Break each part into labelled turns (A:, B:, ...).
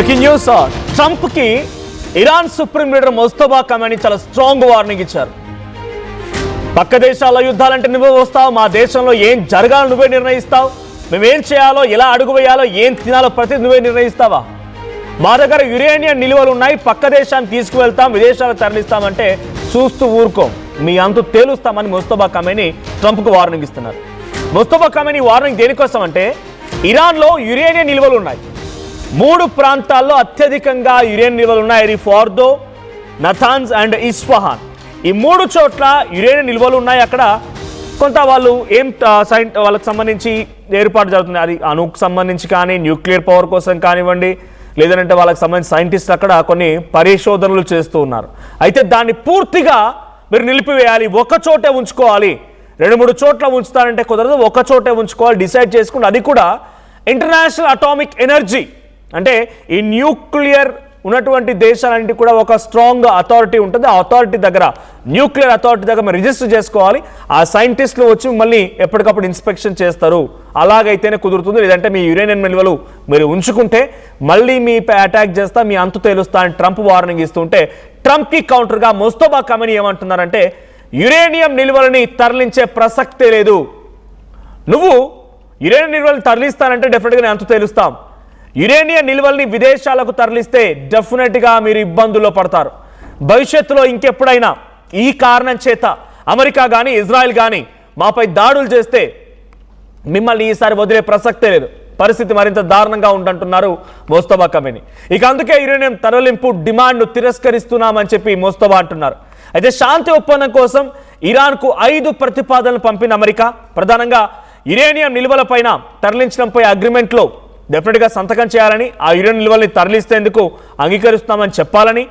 A: Breaking news. Trump కి Iran supreme leader Mustafa Khamenei చాలా strong warning ఇచ్చారు. పక్క దేశాల్లో యుద్ధాలంటే నువ్వే వస్తావు, మా దేశంలో ఏం జరగాలో నువ్వే నిర్ణయిస్తావు, మేమేం చేయాలో ఎలా అడుగు వేయాలో ఏం తినాలో ప్రతి నువ్వే నిర్ణయిస్తావా, మా దగ్గర యురేనియం నిల్వలు ఉన్నాయి, పక్క దేశాన్ని తీసుకువెళ్తాం, విదేశాలకు తరలిస్తామంటే చూస్తూ ఊరుకోం, మీ అంతు తేలుస్తామని ముస్తఫా ఖమేనీ ట్రంప్కు వార్నింగ్ ఇస్తున్నారు. ముస్తఫా ఖమేనీ వార్నింగ్ దేనికోసం అంటే ఇరాన్లో యురేనియం నిల్వలు ఉన్నాయి, 3 ప్రాంతాల్లో అత్యధికంగా యురేనియం నిల్వలు ఉన్నాయి. అది ఫార్దో, నతాన్స్ అండ్ ఇస్ఫహాన్. ఈ 3 చోట్ల యురేనియం నిల్వలు ఉన్నాయి. అక్కడ కొంత వాళ్ళు వాళ్ళకి సంబంధించి ఏర్పాటు జరుగుతుంది, అది అణుకు సంబంధించి కానీ న్యూక్లియర్ పవర్ కోసం కానివ్వండి, లేదంటే వాళ్ళకి సంబంధించి సైంటిస్టులు అక్కడ కొన్ని పరిశోధనలు చేస్తూ ఉన్నారు. అయితే దాన్ని పూర్తిగా మీరు నిలిపివేయాలి, ఒక చోటే ఉంచుకోవాలి. 2-3 చోట్ల ఉంచుతారంటే కుదరదు, ఒక చోటే ఉంచుకోవాలి, డిసైడ్ చేసుకుంటే అది కూడా ఇంటర్నేషనల్ అటామిక్ ఎనర్జీ అంటే ఈ న్యూక్లియర్ ఉన్నటువంటి దేశాలన్నింటి కూడా ఒక స్ట్రాంగ్ అథారిటీ ఉంటుంది. ఆ అథారిటీ దగ్గర, న్యూక్లియర్ అథారిటీ దగ్గర మీరు రిజిస్టర్ చేసుకోవాలి. ఆ సైంటిస్టులు వచ్చి మళ్ళీ ఎప్పటికప్పుడు ఇన్స్పెక్షన్ చేస్తారు. అలాగైతేనే కుదురుతుంది. లేదంటే మీ యురేనియం నిల్వలు మీరు ఉంచుకుంటే మళ్ళీ మీపై అటాక్ చేస్తా, మీ అంతు తేలుస్తా అని ట్రంప్ వార్నింగ్ ఇస్తుంటే, ట్రంప్కి కౌంటర్గా ముస్తఫా ఖమేనీ ఏమంటున్నారంటే యురేనియం నిల్వలని తరలించే ప్రసక్తే లేదు, నువ్వు యురేనియం నిల్వలను తరలిస్తానంటే డెఫినెట్గా నేను అంతు తేలుస్తాం, యురేనియం నిల్వల్ని విదేశాలకు తరలిస్తే డెఫినెట్గా మీరు ఇబ్బందుల్లో పడతారు. భవిష్యత్తులో ఇంకెప్పుడైనా ఈ కారణం చేత అమెరికా కానీ ఇజ్రాయెల్ కానీ మాపై దాడులు చేస్తే మిమ్మల్ని ఈసారి వదిలే ప్రసక్తే లేదు, పరిస్థితి మరింత దారుణంగా ఉందంటున్నారు ముస్తఫా ఖమేనీ. ఇక అందుకే యురేనియం తరలింపు డిమాండ్ను తిరస్కరిస్తున్నామని చెప్పి ముస్తఫా అంటున్నారు. అయితే శాంతి ఒప్పందం కోసం ఇరాన్కు 5 ప్రతిపాదనలు పంపిన అమెరికా ప్రధానంగా యురేనియం నిల్వల పైన తరలించడంపై అగ్రిమెంట్లో డెఫినెట్గా సంతకం చేయాలని, ఆ యురేనియం నిల్వల్ని తరలిస్తేందుకు అంగీకరిస్తామని చెప్పాలని,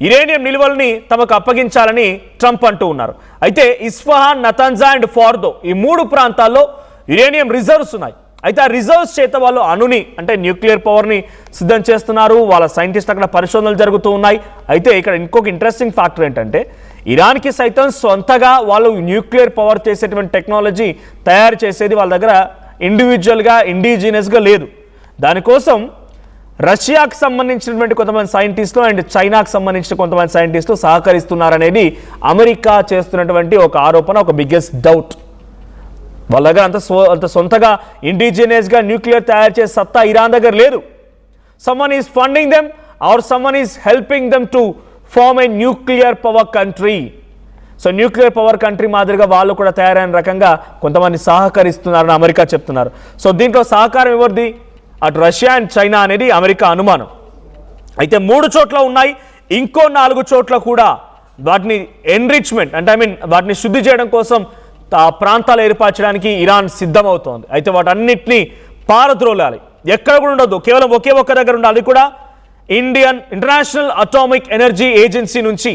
A: యురేనియం నిల్వల్ని తమకు అప్పగించాలని ట్రంప్ అంటూ ఉన్నారు. అయితే ఇస్ఫహాన్, నతాన్జా అండ్ ఫార్దో ఈ 3 ప్రాంతాల్లో యురేనియం రిజర్వ్స్ ఉన్నాయి. అయితే ఆ రిజర్వ్స్ చేత వాళ్ళు అణుని అంటే న్యూక్లియర్ పవర్ని సిద్ధం చేస్తున్నారు. వాళ్ళ సైంటిస్ట్ అక్కడ పరిశోధనలు జరుగుతూ ఉన్నాయి. అయితే ఇక్కడ ఇంకొక ఇంట్రెస్టింగ్ ఫ్యాక్టర్ ఏంటంటే ఇరాన్కి సైతం సొంతగా వాళ్ళు న్యూక్లియర్ పవర్ చేసేటువంటి టెక్నాలజీ తయారు చేసేది వాళ్ళ దగ్గర ఇండివిజువల్గా ఇండిజినియస్గా లేదు. దానికోసం రష్యాకు సంబంధించినటువంటి కొంతమంది సైంటిస్టులు అండ్ చైనాకు సంబంధించిన కొంతమంది సైంటిస్టులు సహకరిస్తున్నారనేది అమెరికా చేస్తున్నటువంటి ఒక ఆరోపణ, ఒక బిగ్గెస్ట్ డౌట్. వాళ్ళ దగ్గర అంత సొంతగా ఇండిజినియస్గా న్యూక్లియర్ తయారు చేసే సత్తా ఇరాన్ దగ్గర లేదు. Someone is funding them or someone is helping them to form a nuclear power country. So nuclear power country మాదిరిగా వాళ్ళు కూడా తయారైన రకంగా కొంతమంది సహకరిస్తున్నారని అమెరికా చెప్తున్నారు. సో దీంట్లో సహకారం ఎవరిది? అటు రష్యా అండ్ చైనా అనేది అమెరికా అనుమానం. అయితే 3 చోట్ల ఉన్నాయి, ఇంకో 4 చోట్ల కూడా వాటిని ఎన్రిచ్మెంట్ అంటే వాటిని శుద్ధి చేయడం కోసం ప్రాంతాలు ఏర్పరచడానికి ఇరాన్ సిద్ధమవుతోంది. అయితే వాటన్నిటిని పారద్రోలాలి, ఎక్కడ కూడా ఉండదు, కేవలం ఒకే ఒక్క దగ్గర ఉండాలి. అది కూడా ఇంటర్నేషనల్ అటామిక్ ఎనర్జీ ఏజెన్సీ నుంచి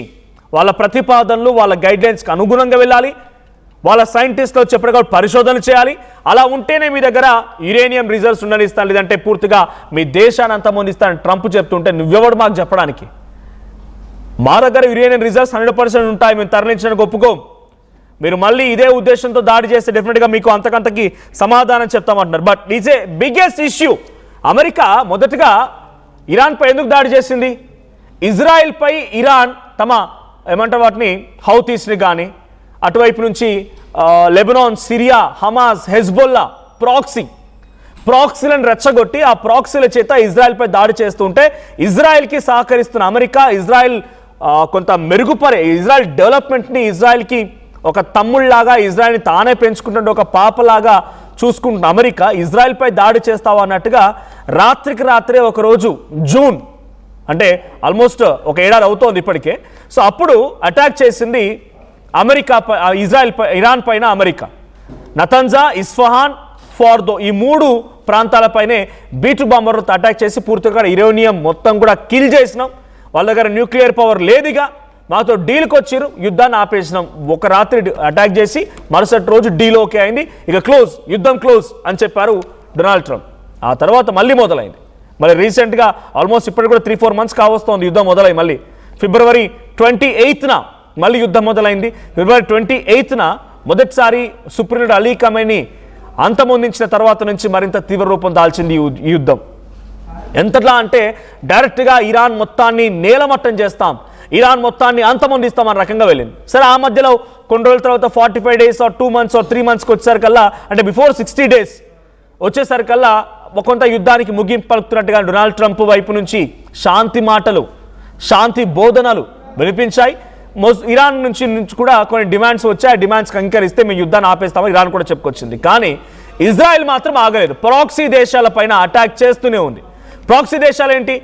A: వాళ్ళ ప్రతిపాదనలు, వాళ్ళ గైడ్లైన్స్కి అనుగుణంగా వెళ్ళాలి. వాళ్ళ సైంటిస్టులు చెప్పినప్పుడు పరిశోధనలు చేయాలి. అలా ఉంటేనే మీ దగ్గర యురేనియం రిజర్వ్స్ ఉండనిస్తాను, లేదంటే పూర్తిగా మీ దేశాన్ని అంతమొందిస్తానని ట్రంప్ చెప్తుంటే నువ్వెవడు మాకు చెప్పడానికి? మా దగ్గర యురేనియం రిజర్వ్స్ 100% ఉంటాయి, మేము తరలించడానికి ఒప్పుకోం, మీరు మళ్ళీ ఇదే ఉద్దేశంతో దాడి చేస్తే డెఫినెట్గా మీకు అంతకంతకి సమాధానం చెప్తామంటున్నారు. But is a biggest issue. America మొదటగా ఇరాన్పై ఎందుకు దాడి చేసింది? ఇజ్రాయెల్పై ఇరాన్ తమ ఏమంటారు వాటిని హౌతీస్ని కానీ, అటువైపు నుంచి లెబనాన్, సిరియా, హమాస్, హెజ్బొల్లా ప్రాక్సీలను రెచ్చగొట్టి ఆ ప్రాక్సీల చేత ఇజ్రాయెల్పై దాడి చేస్తుంటే ఇజ్రాయెల్కి సహకరిస్తున్న అమెరికా, ఇజ్రాయెల్ కొంత ఇజ్రాయెల్ డెవలప్మెంట్ని, ఇజ్రాయెల్కి ఒక తమ్ముళ్లాగా, ఇజ్రాయెల్ని తానే పెంచుకుంటుంటే ఒక పాపలాగా చూసుకుంటున్న అమెరికా ఇజ్రాయెల్పై దాడి చేస్తావా అన్నట్టుగా రాత్రికి రాత్రే ఒకరోజు జూన్ అంటే ఆల్మోస్ట్ ఒక ఏడాది అవుతోంది ఇప్పటికే. సో అప్పుడు అటాక్ చేసింది అమెరికా, ఇరాన్ పైన అమెరికా. నతాన్జా, ఇస్ఫహాన్, ఫార్దో ఈ 3 ప్రాంతాలపైనే B2 బాంబర్లతో అటాక్ చేసి పూర్తిగా యురేనియం మొత్తం కూడా కిల్ చేసినాం, వాళ్ళ దగ్గర న్యూక్లియర్ పవర్ లేదుగా, మాతో డీల్కి వచ్చిరు, యుద్ధాన్ని ఆపేసినాం. ఒక రాత్రి అటాక్ చేసి మరుసటి రోజు డీల్ ఓకే అయింది, ఇక యుద్ధం క్లోజ్ అని చెప్పారు డొనాల్డ్ ట్రంప్. ఆ తర్వాత మళ్ళీ మొదలైంది. మళ్ళీ రీసెంట్గా ఆల్మోస్ట్ ఇప్పటికి కూడా 3-4 months కావస్తోంది యుద్ధం మొదలై. మళ్ళీ ఫిబ్రవరి 28న మళ్ళీ యుద్ధం మొదలైంది. ఫిబ్రవరి 28న మొదటిసారి సుప్రీం లీడర్ అలీ ఖమేనీ అంతమొందించిన తర్వాత నుంచి మరింత తీవ్ర రూపం దాల్చింది ఈ యుద్ధం. ఎంతలా అంటే డైరెక్ట్గా ఇరాన్ మొత్తాన్ని నేలమట్టం చేస్తాం, ఇరాన్ మొత్తాన్ని అంతమొందిస్తాం అన్న రకంగా వెళ్ళింది. సరే, ఆ మధ్యలో కొన్ని రోజుల తర్వాత 45 days or 2 months or 3 monthsకి వచ్చేసరికల్లా, అంటే బిఫోర్ 60 days వచ్చేసరికల్లా కొంత యుద్ధానికి ముగింపు పలుకుతున్నట్టుగా డొనాల్డ్ ట్రంప్ వైపు నుంచి శాంతి మాటలు, శాంతి బోధనలు వినిపించాయి. ఇరాన్ నుంచి కూడా కొన్ని డిమాండ్స్ వచ్చాయి. ఆ డిమాండ్స్కి అంగీకరిస్తే మేము యుద్ధాన్ని ఆపేస్తామని ఇరాన్ కూడా చెప్పుకొచ్చింది. కానీ ఇజ్రాయెల్ మాత్రం ఆగలేదు, ప్రాక్సీ దేశాలపైన అటాక్ చేస్తూనే ఉంది. ప్రాక్సీ దేశాలు ఏంటి?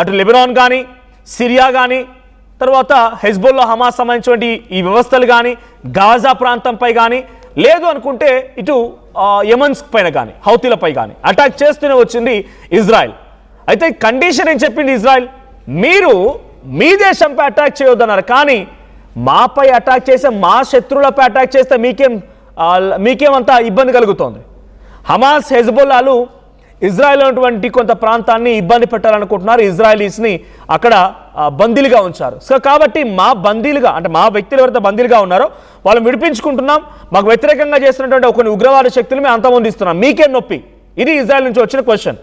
A: అటు లెబనాన్ కానీ, సిరియా కానీ, తర్వాత హెజ్బుల్లా, హమాస్ సంబంధించినటువంటి ఈ వ్యవస్థలు కానీ, గాజా ప్రాంతంపై కానీ, లేదు అనుకుంటే ఇటు యమన్స్ పైన కానీ, హౌతీలపై కానీ అటాక్ చేస్తూనే వచ్చింది ఇజ్రాయెల్. అయితే కండిషన్ ఏం చెప్పింది ఇజ్రాయెల్? మీరు మీ దేశంపై అటాక్ చేయొద్దన్నారు, కానీ మాపై అటాక్ చేస్తే, మా శత్రువులపై అటాక్ చేస్తే మీకేమంతా ఇబ్బంది కలుగుతోంది. హమాస్, హెజ్బుల్లాలు ఇజ్రాయెల్ ఉన్నటువంటి కొంత ప్రాంతాన్ని ఇబ్బంది పెట్టాలనుకుంటున్నారు. ఇజ్రాయలీస్ని అక్కడ బందీలుగా ఉంచారు. సో కాబట్టి మా బందీలుగా, అంటే మా వ్యక్తులు ఎవరైతే బందీలుగా ఉన్నారో వాళ్ళని విడిపించుకుంటున్నాం, మాకు వ్యతిరేకంగా చేస్తున్నటువంటి కొన్ని ఉగ్రవాద శక్తులు మేము అంతమొందిస్తున్నాం, మీకేం నొప్పి? ఇది ఇజ్రాయెల్ నుంచి వచ్చిన క్వశ్చన్.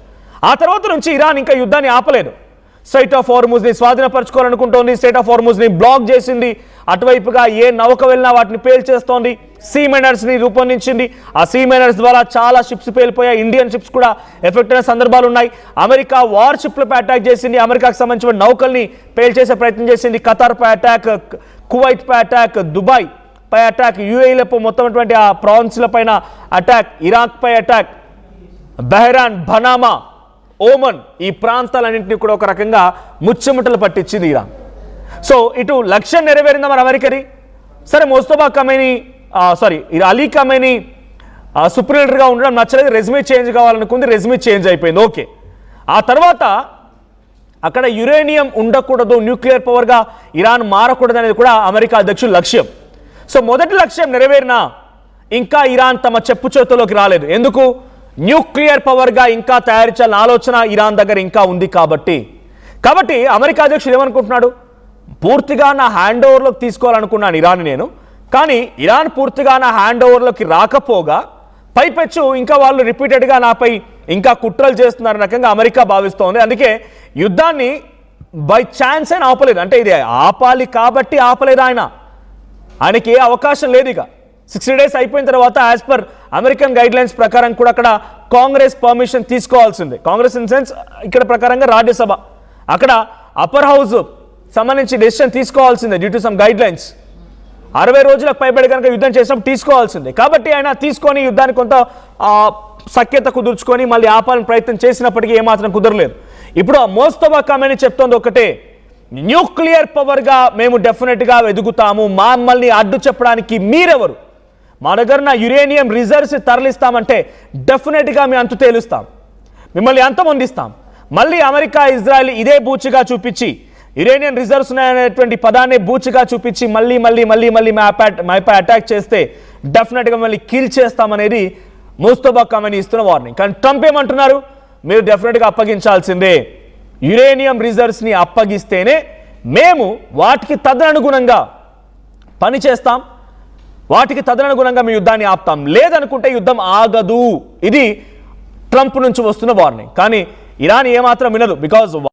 A: ఆ తర్వాత నుంచి ఇరాన్ ఇంకా యుద్ధాన్ని ఆపలేదు. స్ట్రైట్ ఆఫ్ హార్ముజ్ని స్వాధీనపరచుకోవాలనుకుంటోంది, స్ట్రైట్ ఆఫ్ హార్ముజ్ని బ్లాక్ చేసింది, అటువైపుగా ఏ నౌక వెళ్ళినా వాటిని పేల్చేస్తోంది, సీ మైనర్స్ని రూపొందించింది. ఆ సీ మైనర్స్ ద్వారా చాలా షిప్స్ పేలిపోయాయి, ఇండియన్ షిప్స్ కూడా ఎఫెక్ట్ అయిన సందర్భాలు ఉన్నాయి. అమెరికా వార్ షిప్లపై అటాక్ చేసింది, అమెరికాకు సంబంధించిన నౌకల్ని పేల్చేసే ప్రయత్నం చేసింది. ఖతార్ పై అటాక్, కువైట్ పై అటాక్, దుబాయ్ పై అటాక్, యూఏఈలపై మొత్తం అటువంటి ఆ ప్రాన్స్ల పైన అటాక్, ఇరాక్ పై అటాక్, బహ్రాన్, బనామా, ఓమన్, ఈ ప్రాంతాలన్నింటినీ కూడా ఒక రకంగా ముచ్చెముట్టలు పట్టించింది ఇరాన్. సో ఇటు లక్ష్యం నెరవేరిందా మరి అమెరికాది? సరే, Mustafa Khamenei Ali Khamenei supreme లీడర్గా ఉండడం నచ్చలేదు, రెజ్యూమే చేంజ్ కావాలనుకుంది, రెజ్యూమే చేంజ్ అయిపోయింది, ఓకే. ఆ తర్వాత అక్కడ యురేనియం ఉండకూడదు, న్యూక్లియర్ పవర్గా ఇరాన్ మారకూడదు అనేది కూడా అమెరికా అధ్యక్షుల లక్ష్యం. సో మొదటి లక్ష్యం నెరవేరినా ఇంకా ఇరాన్ తమ చెప్పు చేతుల్లోకి రాలేదు. ఎందుకు? న్యూక్లియర్ పవర్గా ఇంకా తయారు చేయాలన్న ఆలోచన ఇరాన్ దగ్గర ఇంకా ఉంది కాబట్టి అమెరికా అధ్యక్షుడు ఏమనుకుంటున్నాడు? పూర్తిగా నా హ్యాండ్ ఓవర్లోకి తీసుకోవాలనుకున్నాను ఇరాన్ నేను, కానీ ఇరాన్ పూర్తిగా నా హ్యాండ్ ఓవర్లోకి రాకపోగా పైపెచ్చు ఇంకా వాళ్ళు రిపీటెడ్గా నాపై ఇంకా కుట్రలు చేస్తున్నారన్న రకంగా అమెరికా భావిస్తోంది. అందుకే యుద్ధాన్ని బై ఛాన్స్ అయినా ఆపలేదు. అంటే ఇది ఆపాలి కాబట్టి ఆపలేదు ఆయనకి ఏ అవకాశం లేదు. ఇక 60 days అయిపోయిన తర్వాత యాజ్ పర్ అమెరికన్ గైడ్లైన్స్ ప్రకారం కూడా అక్కడ కాంగ్రెస్ పర్మిషన్ తీసుకోవాల్సిందే. కాంగ్రెస్ ఇన్ సెన్స్ ఇక్కడ ప్రకారంగా రాజ్యసభ, అక్కడ అప్పర్ హౌస్ సంబంధించి డెసిషన్ తీసుకోవాల్సిందే డ్యూ టు సమ్ గైడ్లైన్స్. 60 రోజులకు పైబడి కనుక యుద్ధం చేసినప్పుడు తీసుకోవాల్సిందే. కాబట్టి ఆయన తీసుకొని యుద్ధాన్ని కొంత సఖ్యత కుదుర్చుకొని మళ్ళీ ఆపాలని ప్రయత్నం చేసినప్పటికీ ఏమాత్రం కుదరలేదు. ఇప్పుడు ముస్తఫా ఖమేనీ చెప్తోంది ఒకటే, న్యూక్లియర్ పవర్గా మేము డెఫినెట్గా ఎదుగుతాము, మమ్మల్ని అడ్డు చెప్పడానికి మీరెవరు? మా దగ్గర నా యురేనియం రిజర్వ్స్ తరలిస్తామంటే డెఫినెట్గా మేము అంతు తేలుస్తాం, మిమ్మల్ని అంతమొందిస్తాం. మళ్ళీ అమెరికా, ఇజ్రాయెల్ ఇదే బూచిగా చూపించి, యురేనియం రిజర్వ్స్ ఉన్నాయనేటువంటి పదాన్ని బూచిగా చూపించి మళ్ళీ మైపై అటాక్ చేస్తే డెఫినెట్గా మళ్ళీ కిల్ చేస్తామనేది ముస్తఫా ఖమేనీ ఇస్తున్న వార్నింగ్. కానీ ట్రంప్ ఏమంటున్నారు? మీరు డెఫినెట్గా అప్పగించాల్సిందే, యురేనియం రిజర్వ్స్ని అప్పగిస్తేనే మేము వాటికి తదనుగుణంగా పనిచేస్తాం, వాటికి తదనుగుణంగా మీ యుద్ధాన్ని ఆపుతాం, లేదనుకుంటే యుద్ధం ఆగదు. ఇది ట్రంప్ నుంచి వస్తున్న వార్నింగ్. కానీ ఇరాన్ ఏమాత్రం వినదు. బికాజ్